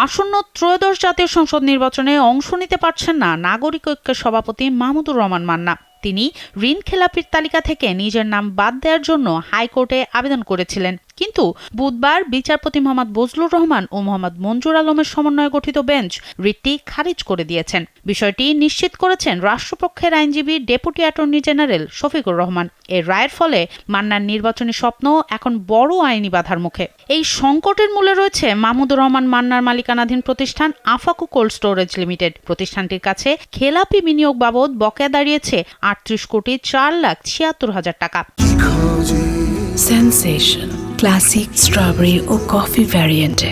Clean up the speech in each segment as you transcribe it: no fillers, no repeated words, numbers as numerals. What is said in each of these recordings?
আসন্ন ত্রয়োদশ জাতীয় সংসদ নির্বাচনে অংশ নিতে পারছেন না নাগরিক ঐক্যের সভাপতি মাহমুদুর রহমান মান্না। তিনি ঋণ খেলাপির তালিকা থেকে নিজের নাম বাদ দেওয়ার জন্য হাইকোর্টে আবেদন করেছিলেন, কিন্তু বুধবার বিচারপতি মোহাম্মদ বজলুর রহমান ও মোহাম্মদ মঞ্জুর আলমের সমন্বয়ে গঠিত বেঞ্চ রিটটি খারিজ করে দিয়েছেন। বিষয়টি নিশ্চিত করেছেন রাষ্ট্রপক্ষের আইনজীবী deputy attorney general Shafiqur Rahman. এর রায়ের ফলে মান্নার নির্বাচনী স্বপ্ন এখন বড় আইনি বাধার মুখে। এই সংকটের মূলে রয়েছে মাহমুদুর রহমান মান্নার মালিকানাধীন প্রতিষ্ঠান আফাকু কোল্ড স্টোরেজ লিমিটেড। প্রতিষ্ঠানটির কাছে খেলাপি বিনিয়োগ বাবদ বকেয়া দাঁড়িয়েছে 38,04,76,000 টাকা। সেনসেশন ক্লাসিক স্ট্রবেরি ও কফি ভ্যারিয়েন্টে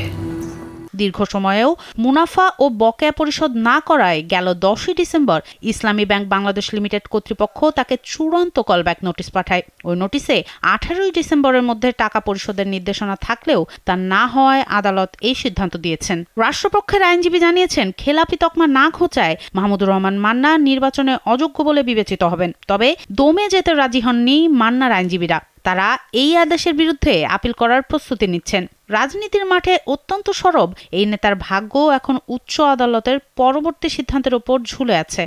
দীর্ঘ সময়েও মুনাফা ও বকেয়া পরিশোধ না করায় গেল 10 ডিসেম্বর ইসলামী ব্যাংক বাংলাদেশ লিমিটেড কর্তৃপক্ষ তাকে চূড়ান্ত কলব্যাক নোটিশ পাঠায়। ওই নোটিশে 18 ডিসেম্বরের মধ্যে টাকা পরিশোধের নির্দেশনা থাকলেও তা না হওয়ায় আদালত এই সিদ্ধান্ত দিয়েছেন। রাষ্ট্রপক্ষের আইনজীবী জানিয়েছেন, খেলাপি তকমা না ঘোচায় মাহমুদুর রহমান মান্না নির্বাচনে অযোগ্য বলে বিবেচিত হবেন। তবে দমে যেতে রাজি হননি মান্নার আইনজীবীরা। তারা এই আদেশের বিরুদ্ধে আপিল করার প্রস্তুতি নিচ্ছেন। রাজনীতির মাঠে অত্যন্ত সরব এই নেতার ভাগ্য এখন উচ্চ আদালতের পরবর্তী সিদ্ধান্তের উপর ঝুলে আছে।